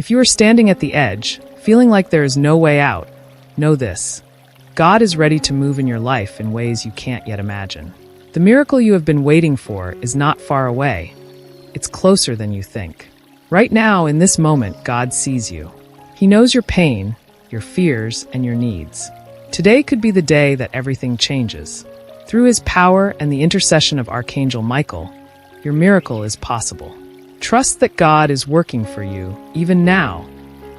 If you are standing at the edge, feeling like there is no way out, know this: God is ready to move in your life in ways you can't yet imagine. The miracle you have been waiting for is not far away. It's closer than you think. Right now, in this moment, God sees you. He knows your pain, your fears, and your needs. Today could be the day that everything changes. Through His power and the intercession of Archangel Michael, your miracle is possible. Trust that God is working for you, even now.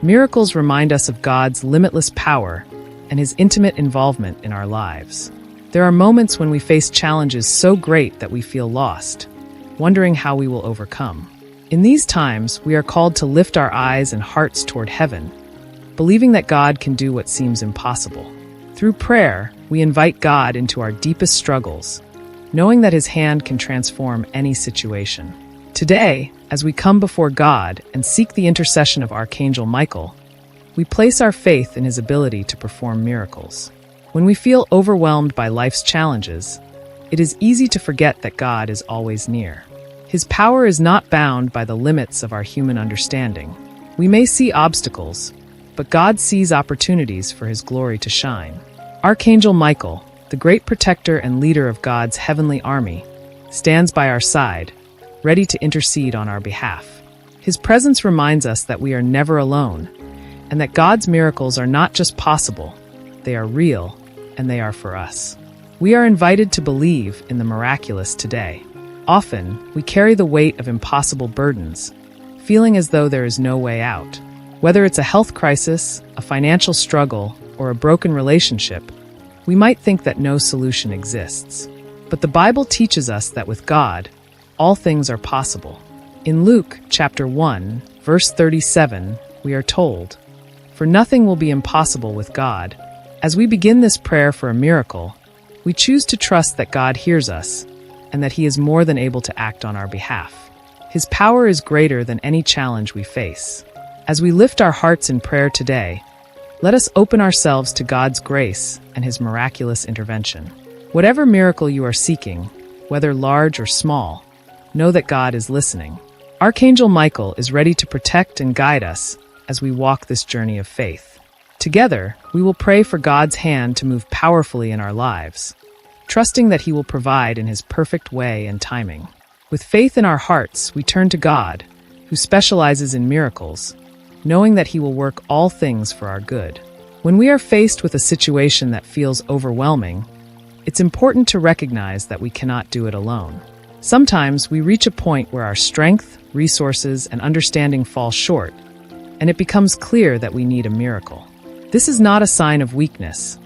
Miracles remind us of God's limitless power and His intimate involvement in our lives. There are moments when we face challenges so great that we feel lost, wondering how we will overcome. In these times, we are called to lift our eyes and hearts toward heaven, believing that God can do what seems impossible. Through prayer, we invite God into our deepest struggles, knowing that His hand can transform any situation. Today, as we come before God and seek the intercession of Archangel Michael, we place our faith in His ability to perform miracles. When we feel overwhelmed by life's challenges, it is easy to forget that God is always near. His power is not bound by the limits of our human understanding. We may see obstacles, but God sees opportunities for His glory to shine. Archangel Michael, the great protector and leader of God's heavenly army, stands by our side, ready to intercede on our behalf. His presence reminds us that we are never alone, and that God's miracles are not just possible, they are real, and they are for us. We are invited to believe in the miraculous today. Often, we carry the weight of impossible burdens, feeling as though there is no way out. Whether it's a health crisis, a financial struggle, or a broken relationship, we might think that no solution exists. But the Bible teaches us that with God, all things are possible. In Luke chapter 1, verse 37, we are told, "For nothing will be impossible with God." As we begin this prayer for a miracle, we choose to trust that God hears us and that He is more than able to act on our behalf. His power is greater than any challenge we face. As we lift our hearts in prayer today, let us open ourselves to God's grace and His miraculous intervention. Whatever miracle you are seeking, whether large or small, know that God is listening. Archangel Michael is ready to protect and guide us as we walk this journey of faith. Together, we will pray for God's hand to move powerfully in our lives, trusting that He will provide in His perfect way and timing. With faith in our hearts, we turn to God, who specializes in miracles, knowing that He will work all things for our good. When we are faced with a situation that feels overwhelming, it's important to recognize that we cannot do it alone. Sometimes we reach a point where our strength, resources, and understanding fall short, and it becomes clear that we need a miracle. This is not a sign of weakness.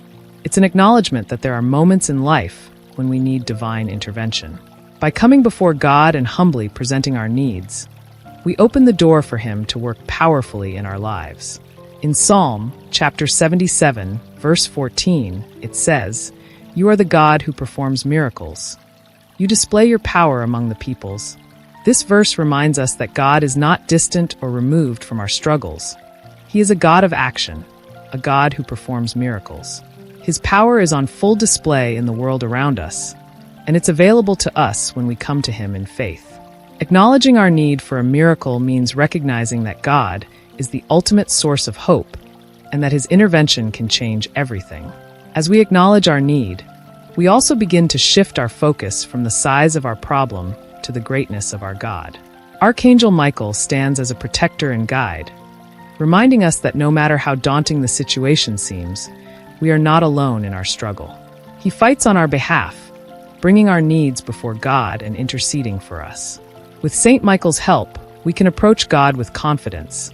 It's an acknowledgement that there are moments in life when we need divine intervention. By coming before God and humbly presenting our needs, we open the door for Him to work powerfully in our lives. In Psalm chapter 77, verse 14, it says, "You are the God who performs miracles. You display your power among the peoples." This verse reminds us that God is not distant or removed from our struggles. He is a God of action, a God who performs miracles. His power is on full display in the world around us, and it's available to us when we come to Him in faith. Acknowledging our need for a miracle means recognizing that God is the ultimate source of hope, and that His intervention can change everything. As we acknowledge our need, we also begin to shift our focus from the size of our problem to the greatness of our God. Archangel Michael stands as a protector and guide, reminding us that no matter how daunting the situation seems, we are not alone in our struggle. He fights on our behalf, bringing our needs before God and interceding for us. With Saint Michael's help, we can approach God with confidence,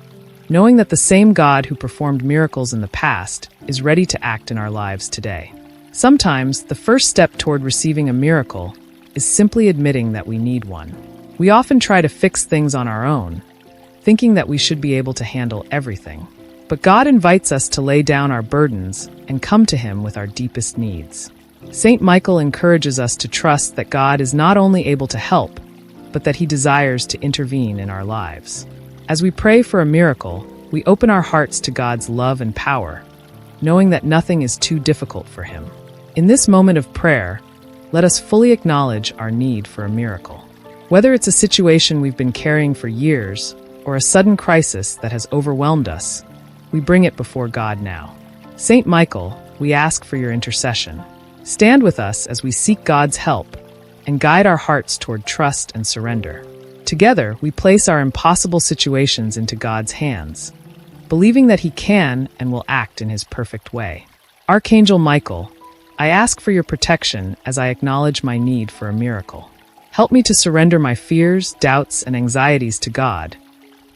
knowing that the same God who performed miracles in the past is ready to act in our lives today. Sometimes, the first step toward receiving a miracle is simply admitting that we need one. We often try to fix things on our own, thinking that we should be able to handle everything. But God invites us to lay down our burdens and come to Him with our deepest needs. Saint Michael encourages us to trust that God is not only able to help, but that He desires to intervene in our lives. As we pray for a miracle, we open our hearts to God's love and power, knowing that nothing is too difficult for Him. In this moment of prayer, let us fully acknowledge our need for a miracle. Whether it's a situation we've been carrying for years, or a sudden crisis that has overwhelmed us, we bring it before God now. Saint Michael, we ask for your intercession. Stand with us as we seek God's help and guide our hearts toward trust and surrender. Together, we place our impossible situations into God's hands, believing that He can and will act in His perfect way. Archangel Michael, I ask for your protection as I acknowledge my need for a miracle. Help me to surrender my fears, doubts, and anxieties to God,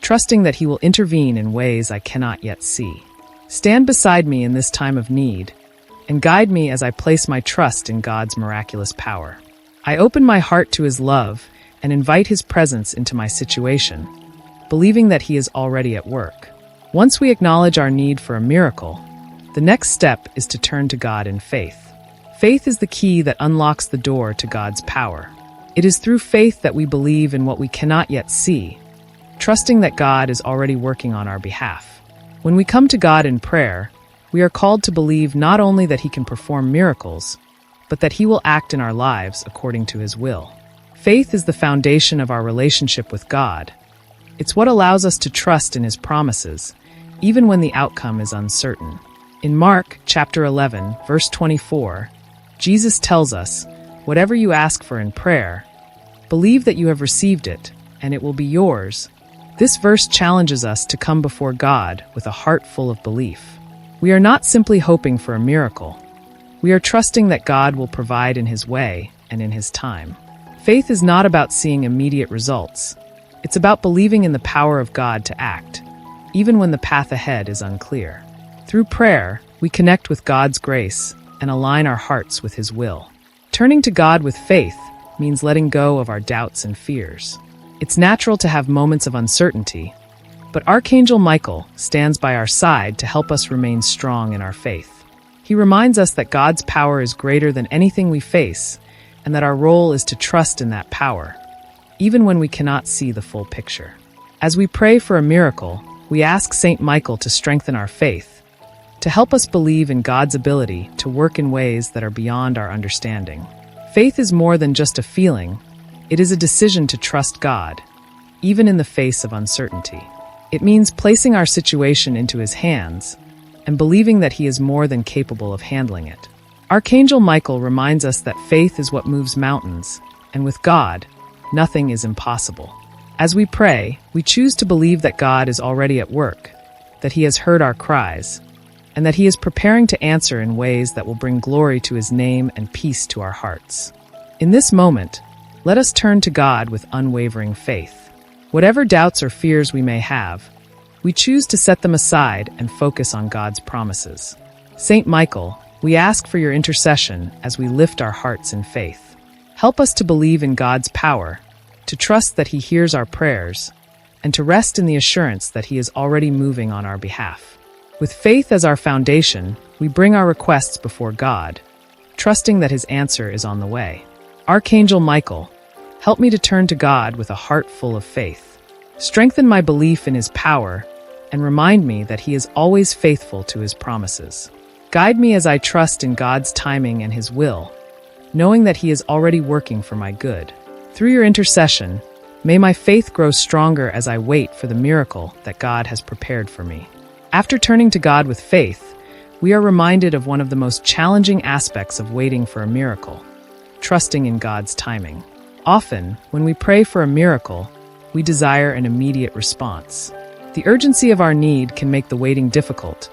trusting that He will intervene in ways I cannot yet see. Stand beside me in this time of need, and guide me as I place my trust in God's miraculous power. I open my heart to His love and invite His presence into my situation, believing that He is already at work. Once we acknowledge our need for a miracle, the next step is to turn to God in faith. Faith is the key that unlocks the door to God's power. It is through faith that we believe in what we cannot yet see, trusting that God is already working on our behalf. When we come to God in prayer, we are called to believe not only that He can perform miracles, but that He will act in our lives according to His will. Faith is the foundation of our relationship with God. It's what allows us to trust in His promises, even when the outcome is uncertain. In Mark chapter 11, verse 24, Jesus tells us, "Whatever you ask for in prayer, believe that you have received it, and it will be yours." This verse challenges us to come before God with a heart full of belief. We are not simply hoping for a miracle. We are trusting that God will provide in His way and in His time. Faith is not about seeing immediate results. It's about believing in the power of God to act, even when the path ahead is unclear. Through prayer, we connect with God's grace and align our hearts with His will. Turning to God with faith means letting go of our doubts and fears. It's natural to have moments of uncertainty, but Archangel Michael stands by our side to help us remain strong in our faith. He reminds us that God's power is greater than anything we face, and that our role is to trust in that power, even when we cannot see the full picture. As we pray for a miracle, we ask Saint Michael to strengthen our faith, to help us believe in God's ability to work in ways that are beyond our understanding. Faith is more than just a feeling. It is a decision to trust God, even in the face of uncertainty. It means placing our situation into His hands and believing that He is more than capable of handling it. Archangel Michael reminds us that faith is what moves mountains, and with God, nothing is impossible. As we pray, we choose to believe that God is already at work, that He has heard our cries, and that He is preparing to answer in ways that will bring glory to His name and peace to our hearts. In this moment, let us turn to God with unwavering faith. Whatever doubts or fears we may have, we choose to set them aside and focus on God's promises. Saint Michael, we ask for your intercession as we lift our hearts in faith. Help us to believe in God's power, to trust that He hears our prayers, and to rest in the assurance that He is already moving on our behalf. With faith as our foundation, we bring our requests before God, trusting that His answer is on the way. Archangel Michael, help me to turn to God with a heart full of faith. Strengthen my belief in His power, and remind me that He is always faithful to His promises. Guide me as I trust in God's timing and His will, knowing that He is already working for my good. Through your intercession, may my faith grow stronger as I wait for the miracle that God has prepared for me. After turning to God with faith, we are reminded of one of the most challenging aspects of waiting for a miracle: trusting in God's timing. Often, when we pray for a miracle, we desire an immediate response. The urgency of our need can make the waiting difficult,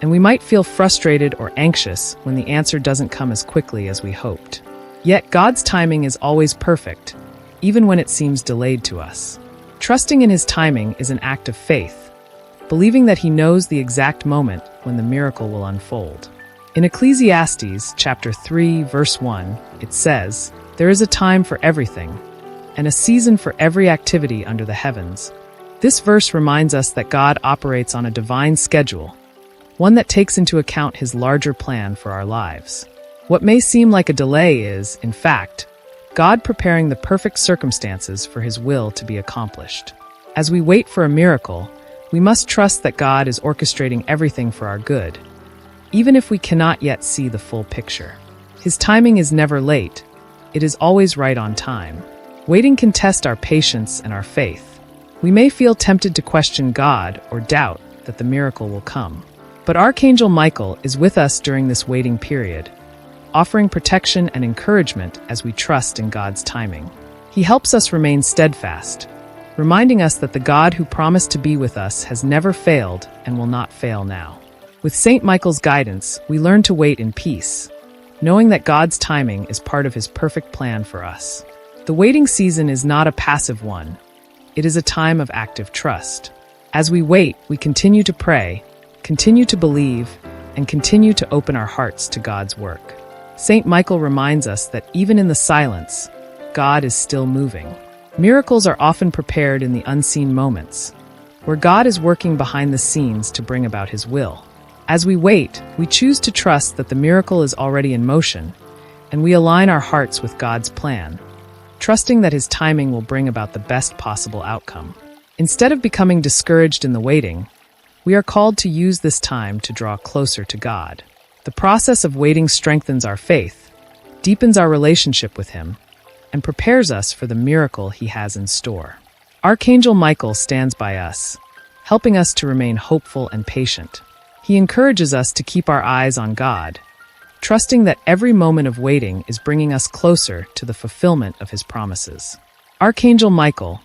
and we might feel frustrated or anxious when the answer doesn't come as quickly as we hoped. Yet God's timing is always perfect, even when it seems delayed to us. Trusting in His timing is an act of faith, believing that He knows the exact moment when the miracle will unfold. In Ecclesiastes chapter 3, verse 1, it says, "There is a time for everything, and a season for every activity under the heavens." This verse reminds us that God operates on a divine schedule, one that takes into account His larger plan for our lives. What may seem like a delay is, in fact, God preparing the perfect circumstances for His will to be accomplished. As we wait for a miracle, we must trust that God is orchestrating everything for our good, even if we cannot yet see the full picture. His timing is never late. It is always right on time. Waiting can test our patience and our faith, We may feel tempted to question God or doubt that the miracle will come. But Archangel Michael is with us during this waiting period, offering protection and encouragement as we trust in God's timing. He helps us remain steadfast, reminding us that the God who promised to be with us has never failed and will not fail now. With Saint Michael's guidance, we learn to wait in peace, knowing that God's timing is part of his perfect plan for us. The waiting season is not a passive one. It is a time of active trust. As we wait, we continue to pray, continue to believe, and continue to open our hearts to God's work. Saint Michael reminds us that even in the silence, God is still moving. Miracles are often prepared in the unseen moments, where God is working behind the scenes to bring about his will. As we wait, we choose to trust that the miracle is already in motion, and we align our hearts with God's plan, trusting that his timing will bring about the best possible outcome. Instead of becoming discouraged in the waiting, we are called to use this time to draw closer to God. The process of waiting strengthens our faith, deepens our relationship with him, and prepares us for the miracle he has in store. Archangel Michael stands by us, helping us to remain hopeful and patient. He encourages us to keep our eyes on God, trusting that every moment of waiting is bringing us closer to the fulfillment of his promises. Archangel Michael,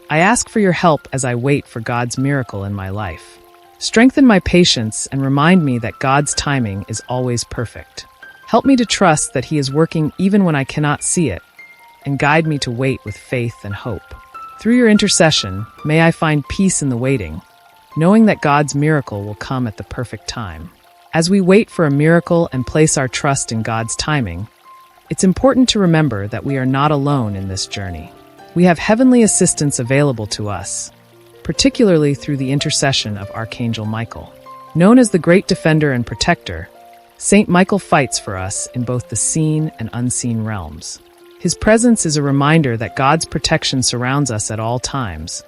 I ask for your help as I wait for God's miracle in my life. Strengthen my patience and remind me that God's timing is always perfect. Help me to trust that he is working even when I cannot see it, and guide me to wait with faith and hope. Through your intercession, may I find peace in the waiting, knowing that God's miracle will come at the perfect time. As we wait for a miracle and place our trust in God's timing, it's important to remember that we are not alone in this journey. We have heavenly assistance available to us, particularly through the intercession of Archangel Michael. Known as the great defender and protector, Saint Michael fights for us in both the seen and unseen realms. His presence is a reminder that God's protection surrounds us at all times,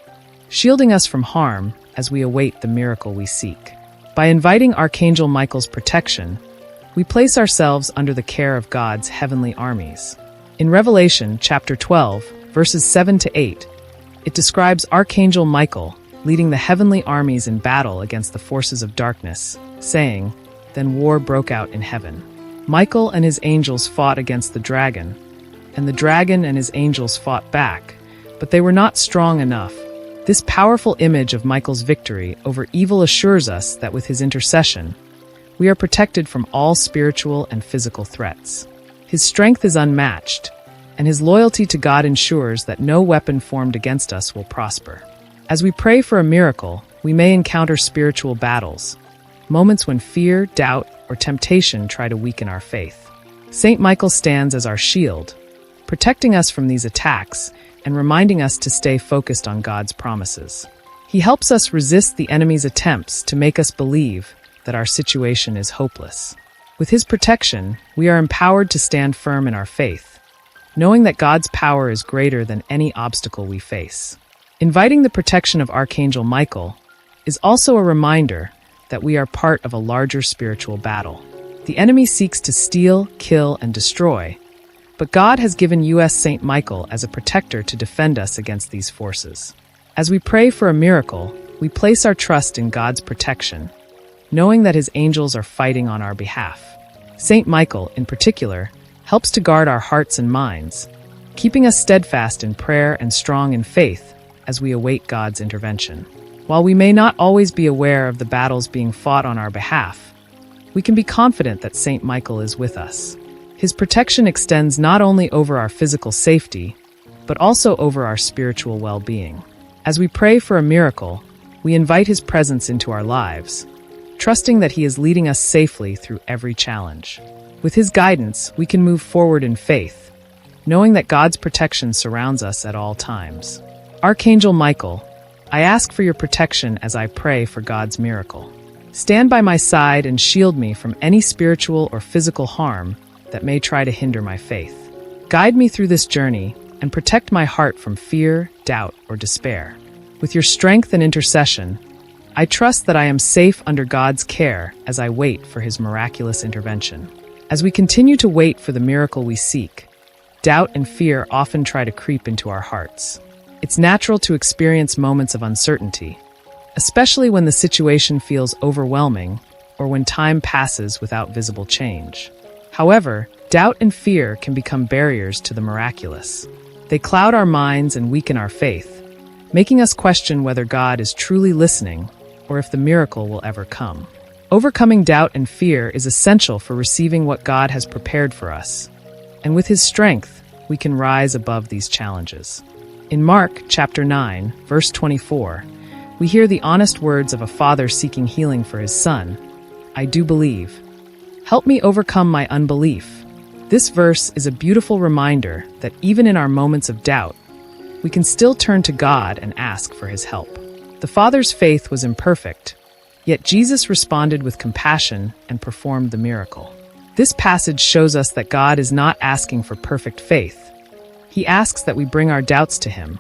shielding us from harm as we await the miracle we seek. By inviting Archangel Michael's protection, we place ourselves under the care of God's heavenly armies. In Revelation chapter 12, verses 7 to 8, it describes Archangel Michael leading the heavenly armies in battle against the forces of darkness, saying, "Then war broke out in heaven. Michael and his angels fought against the dragon, and the dragon and his angels fought back, but they were not strong enough." This powerful image of Michael's victory over evil assures us that with his intercession, we are protected from all spiritual and physical threats. His strength is unmatched, and his loyalty to God ensures that no weapon formed against us will prosper. As we pray for a miracle, we may encounter spiritual battles, moments when fear, doubt, or temptation try to weaken our faith. Saint Michael stands as our shield, protecting us from these attacks and reminding us to stay focused on God's promises. He helps us resist the enemy's attempts to make us believe that our situation is hopeless. With his protection, we are empowered to stand firm in our faith, knowing that God's power is greater than any obstacle we face. Inviting the protection of Archangel Michael is also a reminder that we are part of a larger spiritual battle. The enemy seeks to steal, kill, and destroy, but God has given us Saint Michael as a protector to defend us against these forces. As we pray for a miracle, we place our trust in God's protection, knowing that his angels are fighting on our behalf. Saint Michael, in particular, helps to guard our hearts and minds, keeping us steadfast in prayer and strong in faith as we await God's intervention. While we may not always be aware of the battles being fought on our behalf, we can be confident that Saint Michael is with us. His protection extends not only over our physical safety, but also over our spiritual well-being. As we pray for a miracle, we invite his presence into our lives, trusting that he is leading us safely through every challenge. With his guidance, we can move forward in faith, knowing that God's protection surrounds us at all times. Archangel Michael, I ask for your protection as I pray for God's miracle. Stand by my side and shield me from any spiritual or physical harm that may try to hinder my faith. Guide me through this journey and protect my heart from fear, doubt, or despair. With your strength and intercession, I trust that I am safe under God's care as I wait for his miraculous intervention. As we continue to wait for the miracle we seek, doubt and fear often try to creep into our hearts. It's natural to experience moments of uncertainty, especially when the situation feels overwhelming or when time passes without visible change. However, doubt and fear can become barriers to the miraculous. They cloud our minds and weaken our faith, making us question whether God is truly listening or if the miracle will ever come. Overcoming doubt and fear is essential for receiving what God has prepared for us, and with His strength, we can rise above these challenges. In Mark chapter 9, verse 24, we hear the honest words of a father seeking healing for his son. "I do believe. Help me overcome my unbelief." This verse is a beautiful reminder that even in our moments of doubt, we can still turn to God and ask for His help. The father's faith was imperfect, yet Jesus responded with compassion and performed the miracle. This passage shows us that God is not asking for perfect faith. He asks that we bring our doubts to Him,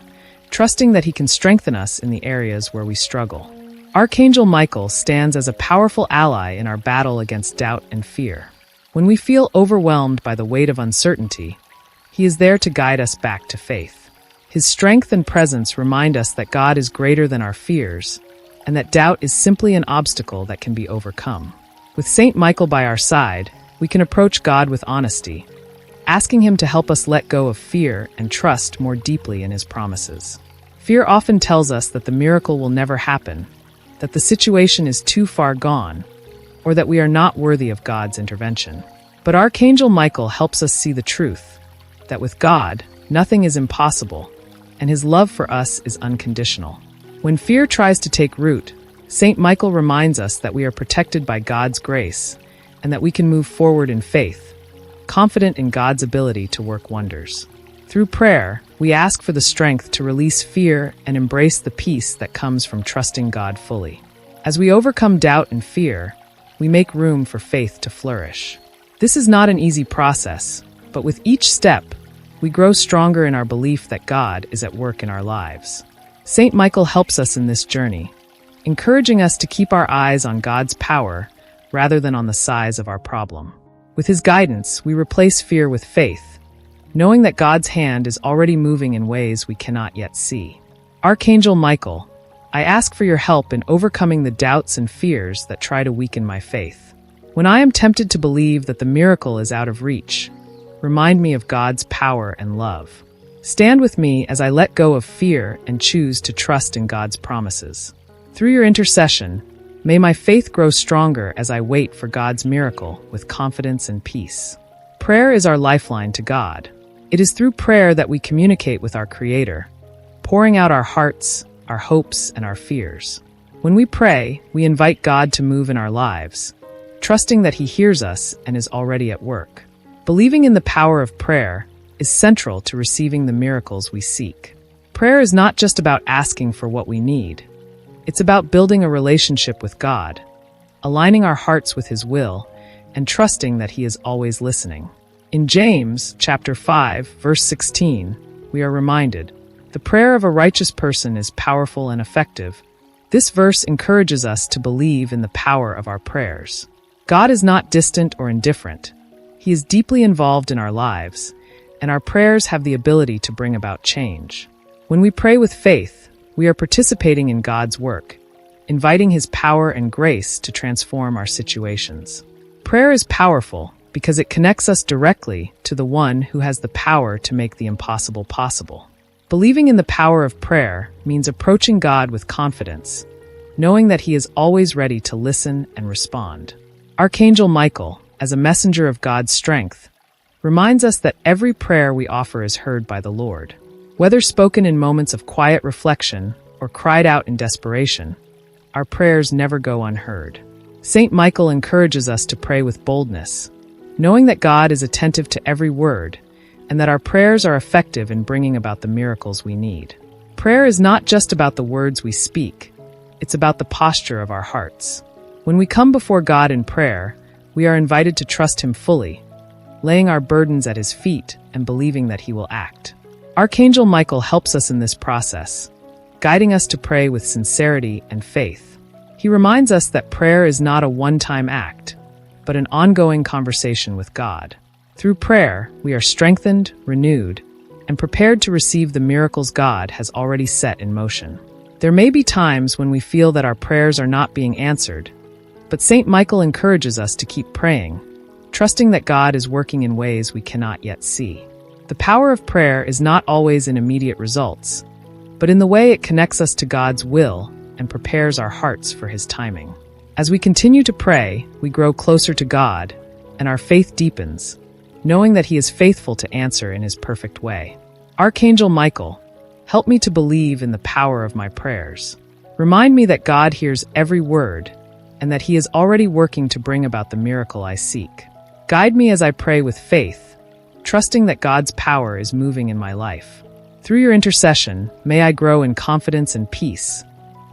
trusting that He can strengthen us in the areas where we struggle. Archangel Michael stands as a powerful ally in our battle against doubt and fear. When we feel overwhelmed by the weight of uncertainty, he is there to guide us back to faith. His strength and presence remind us that God is greater than our fears, and that doubt is simply an obstacle that can be overcome. With Saint Michael by our side, we can approach God with honesty, asking Him to help us let go of fear and trust more deeply in His promises. Fear often tells us that the miracle will never happen, that the situation is too far gone, or that we are not worthy of God's intervention. But Archangel Michael helps us see the truth, that with God, nothing is impossible, and His love for us is unconditional. When fear tries to take root, Saint Michael reminds us that we are protected by God's grace, and that we can move forward in faith, confident in God's ability to work wonders. Through prayer, we ask for the strength to release fear and embrace the peace that comes from trusting God fully. As we overcome doubt and fear, we make room for faith to flourish. This is not an easy process, but with each step, we grow stronger in our belief that God is at work in our lives. Saint Michael helps us in this journey, encouraging us to keep our eyes on God's power rather than on the size of our problem. With his guidance, we replace fear with faith, knowing that God's hand is already moving in ways we cannot yet see. Archangel Michael, I ask for your help in overcoming the doubts and fears that try to weaken my faith. When I am tempted to believe that the miracle is out of reach, remind me of God's power and love. Stand with me as I let go of fear and choose to trust in God's promises. Through your intercession, may my faith grow stronger as I wait for God's miracle with confidence and peace. Prayer is our lifeline to God. It is through prayer that we communicate with our Creator, pouring out our hearts, our hopes, and our fears. When we pray, we invite God to move in our lives, trusting that He hears us and is already at work. Believing in the power of prayer is central to receiving the miracles we seek. Prayer is not just about asking for what we need. It's about building a relationship with God, aligning our hearts with His will, and trusting that He is always listening. In James chapter 5, verse 16, we are reminded, "The prayer of a righteous person is powerful and effective." This verse encourages us to believe in the power of our prayers. God is not distant or indifferent. He is deeply involved in our lives, and our prayers have the ability to bring about change. When we pray with faith, we are participating in God's work, inviting His power and grace to transform our situations. Prayer is powerful because it connects us directly to the One who has the power to make the impossible possible. Believing in the power of prayer means approaching God with confidence, knowing that He is always ready to listen and respond. Archangel Michael, as a messenger of God's strength, reminds us that every prayer we offer is heard by the Lord. Whether spoken in moments of quiet reflection or cried out in desperation, our prayers never go unheard. Saint Michael encourages us to pray with boldness, knowing that God is attentive to every word and that our prayers are effective in bringing about the miracles we need. Prayer is not just about the words we speak, it's about the posture of our hearts. When we come before God in prayer, we are invited to trust Him fully, laying our burdens at His feet and believing that He will act. Archangel Michael helps us in this process, guiding us to pray with sincerity and faith. He reminds us that prayer is not a one-time act, but an ongoing conversation with God. Through prayer, we are strengthened, renewed, and prepared to receive the miracles God has already set in motion. There may be times when we feel that our prayers are not being answered, but Saint Michael encourages us to keep praying, trusting that God is working in ways we cannot yet see. The power of prayer is not always in immediate results, but in the way it connects us to God's will and prepares our hearts for His timing. As we continue to pray, we grow closer to God, and our faith deepens, knowing that He is faithful to answer in His perfect way. Archangel Michael, help me to believe in the power of my prayers. Remind me that God hears every word, and that He is already working to bring about the miracle I seek. Guide me as I pray with faith, trusting that God's power is moving in my life. Through your intercession, may I grow in confidence and peace,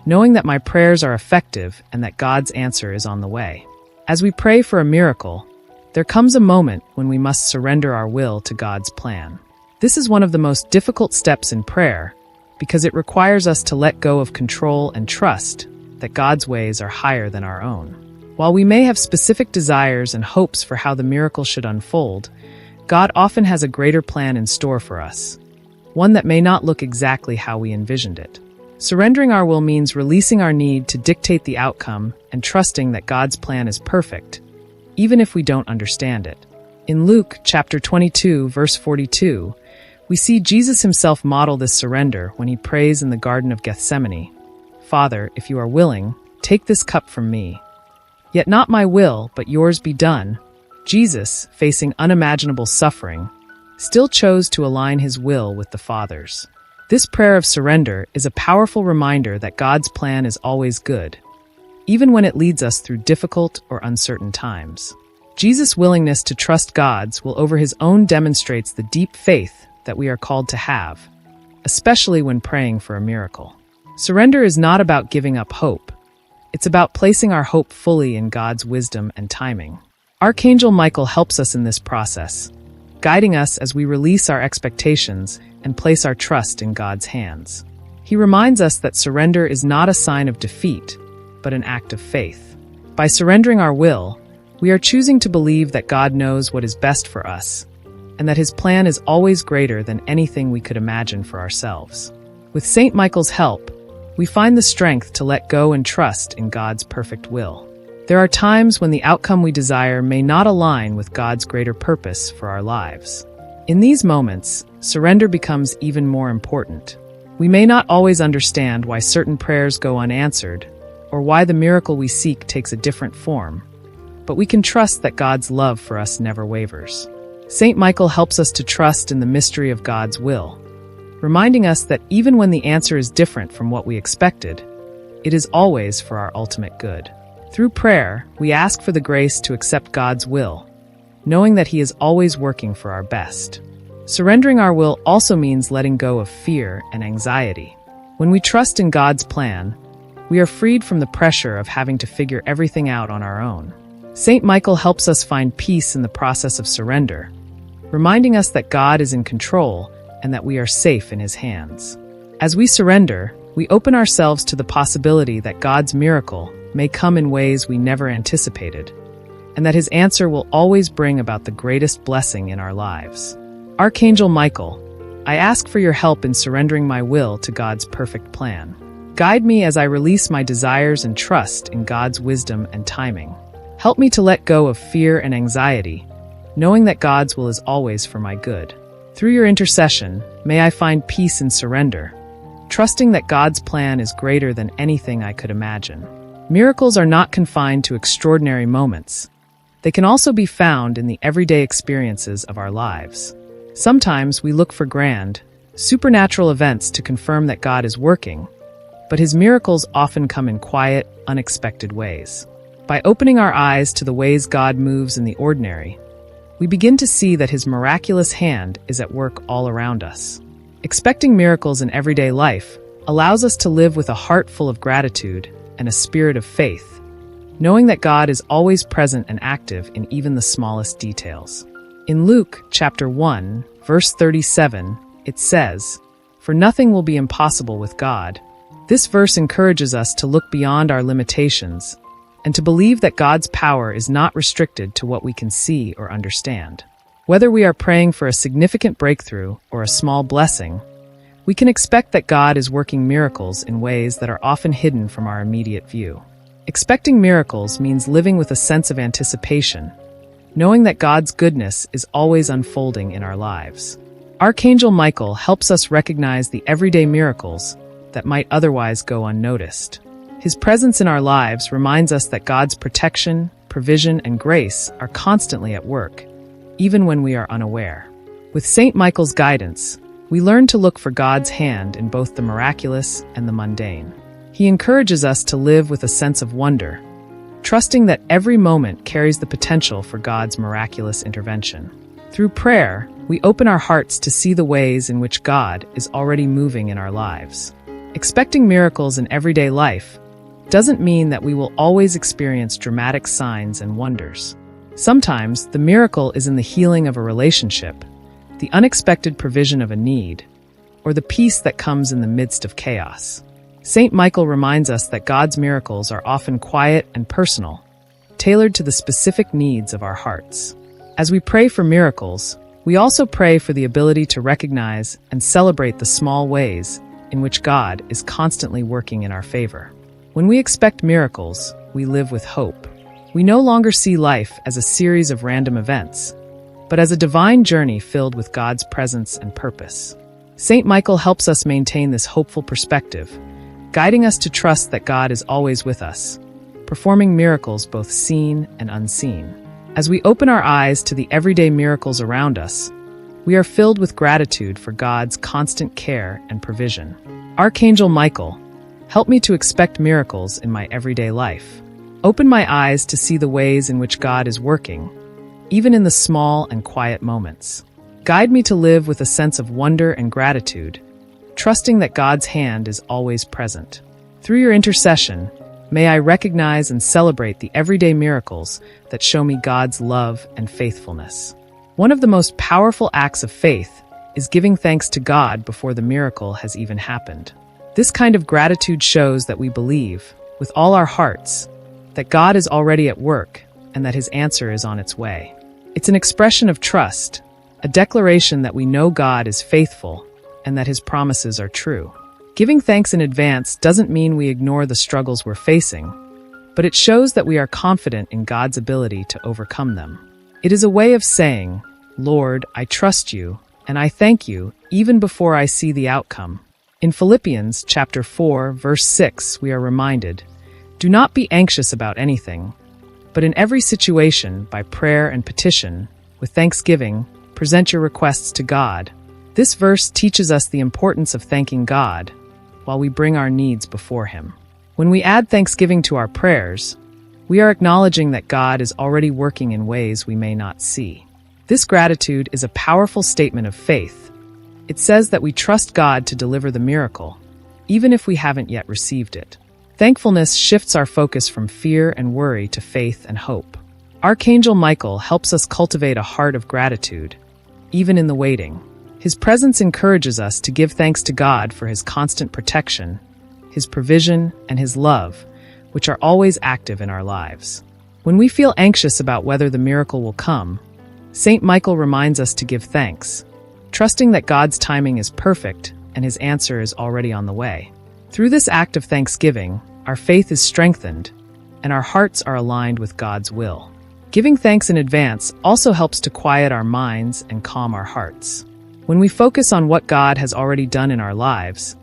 knowing that my prayers are effective and that God's answer is on the way. As we pray for a miracle, there comes a moment when we must surrender our will to God's plan. This is one of the most difficult steps in prayer because it requires us to let go of control and trust that God's ways are higher than our own. While we may have specific desires and hopes for how the miracle should unfold, God often has a greater plan in store for us, one that may not look exactly how we envisioned it. Surrendering our will means releasing our need to dictate the outcome and trusting that God's plan is perfect, even if we don't understand it. In Luke chapter 22, verse 42, we see Jesus Himself model this surrender when He prays in the Garden of Gethsemane, "Father, if you are willing, take this cup from me. Yet not my will, but yours be done." Jesus, facing unimaginable suffering, still chose to align His will with the Father's. This prayer of surrender is a powerful reminder that God's plan is always good, even when it leads us through difficult or uncertain times. Jesus' willingness to trust God's will over His own demonstrates the deep faith that we are called to have, especially when praying for a miracle. Surrender is not about giving up hope. It's about placing our hope fully in God's wisdom and timing. Archangel Michael helps us in this process, guiding us as we release our expectations and place our trust in God's hands. He reminds us that surrender is not a sign of defeat, but an act of faith. By surrendering our will, we are choosing to believe that God knows what is best for us, and that His plan is always greater than anything we could imagine for ourselves. With Saint Michael's help, we find the strength to let go and trust in God's perfect will. There are times when the outcome we desire may not align with God's greater purpose for our lives. In these moments, surrender becomes even more important. We may not always understand why certain prayers go unanswered, or why the miracle we seek takes a different form, but we can trust that God's love for us never wavers. Saint Michael helps us to trust in the mystery of God's will, reminding us that even when the answer is different from what we expected, it is always for our ultimate good. Through prayer, we ask for the grace to accept God's will, knowing that He is always working for our best. Surrendering our will also means letting go of fear and anxiety. When we trust in God's plan, we are freed from the pressure of having to figure everything out on our own. Saint Michael helps us find peace in the process of surrender, reminding us that God is in control and that we are safe in His hands. As we surrender, we open ourselves to the possibility that God's miracle may come in ways we never anticipated, and that His answer will always bring about the greatest blessing in our lives. Archangel Michael, I ask for your help in surrendering my will to God's perfect plan. Guide me as I release my desires and trust in God's wisdom and timing. Help me to let go of fear and anxiety, knowing that God's will is always for my good. Through your intercession, may I find peace in surrender, trusting that God's plan is greater than anything I could imagine. Miracles are not confined to extraordinary moments. They can also be found in the everyday experiences of our lives. Sometimes we look for grand, supernatural events to confirm that God is working, but His miracles often come in quiet, unexpected ways. By opening our eyes to the ways God moves in the ordinary, we begin to see that His miraculous hand is at work all around us. Expecting miracles in everyday life allows us to live with a heart full of gratitude and a spirit of faith, knowing that God is always present and active in even the smallest details. In Luke chapter 1, verse 37, it says, "For nothing will be impossible with God." This verse encourages us to look beyond our limitations and to believe that God's power is not restricted to what we can see or understand. Whether we are praying for a significant breakthrough or a small blessing, we can expect that God is working miracles in ways that are often hidden from our immediate view. Expecting miracles means living with a sense of anticipation, knowing that God's goodness is always unfolding in our lives. Archangel Michael helps us recognize the everyday miracles that might otherwise go unnoticed. His presence in our lives reminds us that God's protection, provision, and grace are constantly at work, even when we are unaware. With Saint Michael's guidance, we learn to look for God's hand in both the miraculous and the mundane. He encourages us to live with a sense of wonder, trusting that every moment carries the potential for God's miraculous intervention. Through prayer, we open our hearts to see the ways in which God is already moving in our lives. Expecting miracles in everyday life doesn't mean that we will always experience dramatic signs and wonders. Sometimes, the miracle is in the healing of a relationship, the unexpected provision of a need, or the peace that comes in the midst of chaos. Saint Michael reminds us that God's miracles are often quiet and personal, tailored to the specific needs of our hearts. As we pray for miracles, we also pray for the ability to recognize and celebrate the small ways in which God is constantly working in our favor. When we expect miracles, we live with hope. We no longer see life as a series of random events, but as a divine journey filled with God's presence and purpose. Saint Michael helps us maintain this hopeful perspective, guiding us to trust that God is always with us, performing miracles both seen and unseen. As we open our eyes to the everyday miracles around us, we are filled with gratitude for God's constant care and provision. Archangel Michael, help me to expect miracles in my everyday life. Open my eyes to see the ways in which God is working, even in the small and quiet moments. Guide me to live with a sense of wonder and gratitude, trusting that God's hand is always present. Through your intercession, may I recognize and celebrate the everyday miracles that show me God's love and faithfulness. One of the most powerful acts of faith is giving thanks to God before the miracle has even happened. This kind of gratitude shows that we believe, with all our hearts, that God is already at work and that His answer is on its way. It's an expression of trust, a declaration that we know God is faithful and that His promises are true. Giving thanks in advance doesn't mean we ignore the struggles we're facing, but it shows that we are confident in God's ability to overcome them. It is a way of saying, "Lord, I trust you, and I thank you even before I see the outcome." In Philippians chapter 4, verse 6, we are reminded, "Do not be anxious about anything, but in every situation, by prayer and petition, with thanksgiving, present your requests to God." This verse teaches us the importance of thanking God while we bring our needs before Him. When we add thanksgiving to our prayers, we are acknowledging that God is already working in ways we may not see. This gratitude is a powerful statement of faith. It says that we trust God to deliver the miracle, even if we haven't yet received it. Thankfulness shifts our focus from fear and worry to faith and hope. Archangel Michael helps us cultivate a heart of gratitude, even in the waiting. His presence encourages us to give thanks to God for His constant protection, His provision, and His love, which are always active in our lives. When we feel anxious about whether the miracle will come, Saint Michael reminds us to give thanks, trusting that God's timing is perfect and His answer is already on the way. Through this act of thanksgiving, our faith is strengthened and our hearts are aligned with God's will. Giving thanks in advance also helps to quiet our minds and calm our hearts. When we focus on what God has already done in our lives,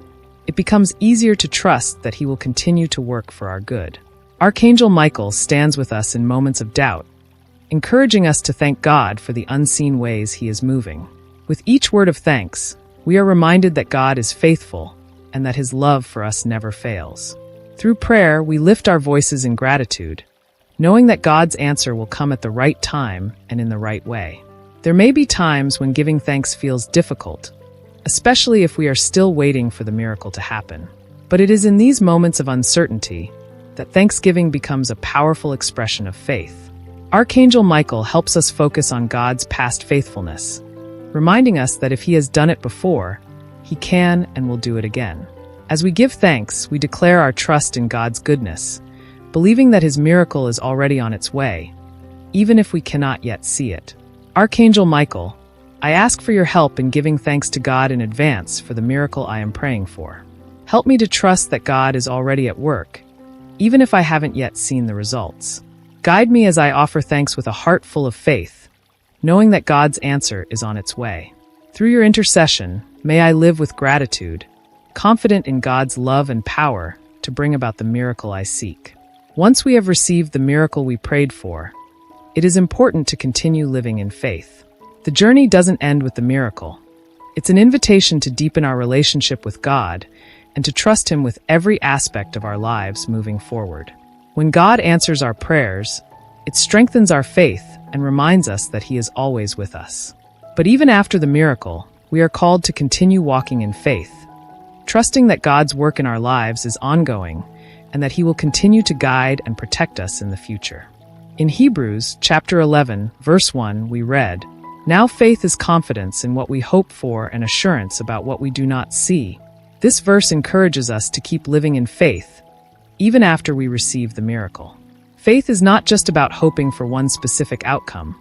it becomes easier to trust that He will continue to work for our good. Archangel Michael stands with us in moments of doubt, encouraging us to thank God for the unseen ways He is moving. With each word of thanks, we are reminded that God is faithful and that His love for us never fails. Through prayer, we lift our voices in gratitude, knowing that God's answer will come at the right time and in the right way. There may be times when giving thanks feels difficult, especially if we are still waiting for the miracle to happen. But it is in these moments of uncertainty that thanksgiving becomes a powerful expression of faith. Archangel Michael helps us focus on God's past faithfulness, reminding us that if He has done it before, He can and will do it again. As we give thanks, we declare our trust in God's goodness, believing that His miracle is already on its way, even if we cannot yet see it. Archangel Michael, I ask for your help in giving thanks to God in advance for the miracle I am praying for. Help me to trust that God is already at work, even if I haven't yet seen the results. Guide me as I offer thanks with a heart full of faith, knowing that God's answer is on its way. Through your intercession, may I live with gratitude, confident in God's love and power to bring about the miracle I seek. Once we have received the miracle we prayed for, it is important to continue living in faith. The journey doesn't end with the miracle. It's an invitation to deepen our relationship with God and to trust Him with every aspect of our lives moving forward. When God answers our prayers, it strengthens our faith and reminds us that He is always with us. But even after the miracle, we are called to continue walking in faith, trusting that God's work in our lives is ongoing and that He will continue to guide and protect us in the future. In Hebrews chapter 11, verse 1, we read, "Now faith is confidence in what we hope for and assurance about what we do not see." This verse encourages us to keep living in faith, even after we receive the miracle. Faith is not just about hoping for one specific outcome.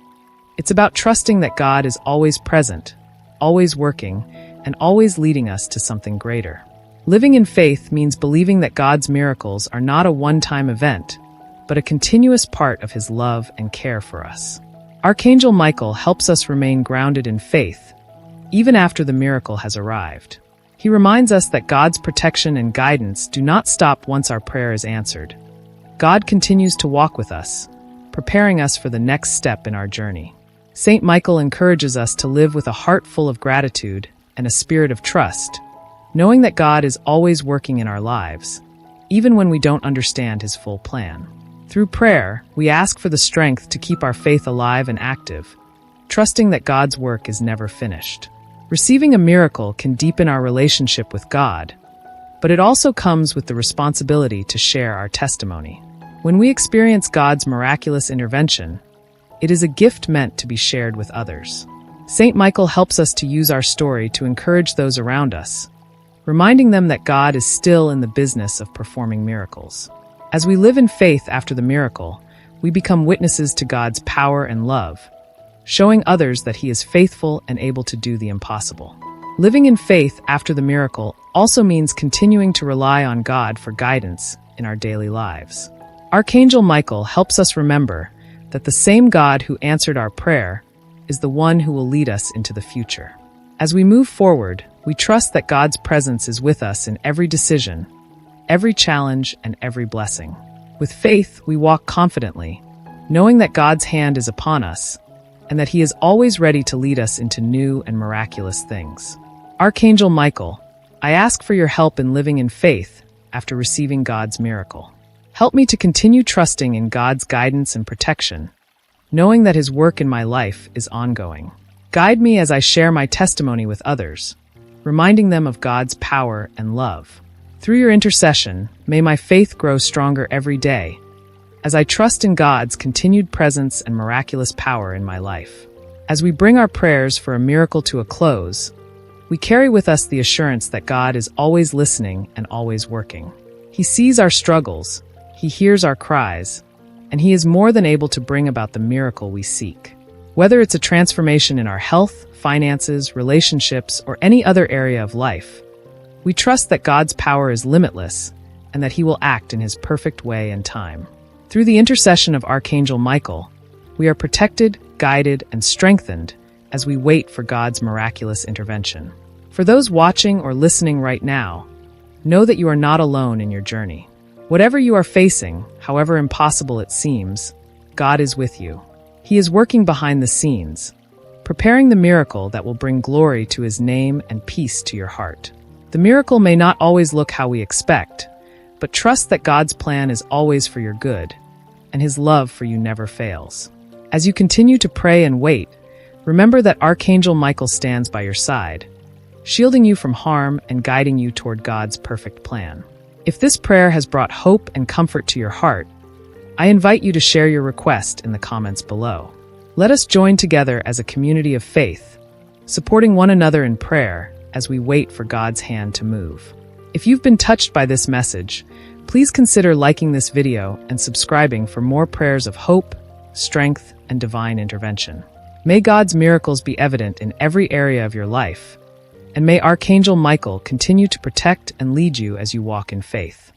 It's about trusting that God is always present, always working, and always leading us to something greater. Living in faith means believing that God's miracles are not a one-time event, but a continuous part of His love and care for us. Archangel Michael helps us remain grounded in faith, even after the miracle has arrived. He reminds us that God's protection and guidance do not stop once our prayer is answered. God continues to walk with us, preparing us for the next step in our journey. Saint Michael encourages us to live with a heart full of gratitude and a spirit of trust, knowing that God is always working in our lives, even when we don't understand His full plan. Through prayer, we ask for the strength to keep our faith alive and active, trusting that God's work is never finished. Receiving a miracle can deepen our relationship with God, but it also comes with the responsibility to share our testimony. When we experience God's miraculous intervention, it is a gift meant to be shared with others. Saint Michael helps us to use our story to encourage those around us, reminding them that God is still in the business of performing miracles. As we live in faith after the miracle, we become witnesses to God's power and love, showing others that He is faithful and able to do the impossible. Living in faith after the miracle also means continuing to rely on God for guidance in our daily lives. Archangel Michael helps us remember that the same God who answered our prayer is the one who will lead us into the future. As we move forward, we trust that God's presence is with us in every decision, every challenge, and every blessing. With faith, we walk confidently, knowing that God's hand is upon us and that He is always ready to lead us into new and miraculous things. Archangel Michael, I ask for your help in living in faith after receiving God's miracle. Help me to continue trusting in God's guidance and protection, knowing that His work in my life is ongoing. Guide me as I share my testimony with others, reminding them of God's power and love. Through your intercession, may my faith grow stronger every day, as I trust in God's continued presence and miraculous power in my life. As we bring our prayers for a miracle to a close, we carry with us the assurance that God is always listening and always working. He sees our struggles, He hears our cries, and He is more than able to bring about the miracle we seek. Whether it's a transformation in our health, finances, relationships, or any other area of life, we trust that God's power is limitless and that He will act in His perfect way and time. Through the intercession of Archangel Michael, we are protected, guided, and strengthened as we wait for God's miraculous intervention. For those watching or listening right now, know that you are not alone in your journey. Whatever you are facing, however impossible it seems, God is with you. He is working behind the scenes, preparing the miracle that will bring glory to His name and peace to your heart. The miracle may not always look how we expect, but trust that God's plan is always for your good, and His love for you never fails. As you continue to pray and wait, remember that Archangel Michael stands by your side, shielding you from harm and guiding you toward God's perfect plan. If this prayer has brought hope and comfort to your heart, I invite you to share your request in the comments below. Let us join together as a community of faith, supporting one another in prayer as we wait for God's hand to move. If you've been touched by this message, please consider liking this video and subscribing for more prayers of hope, strength, and divine intervention. May God's miracles be evident in every area of your life, and may Archangel Michael continue to protect and lead you as you walk in faith.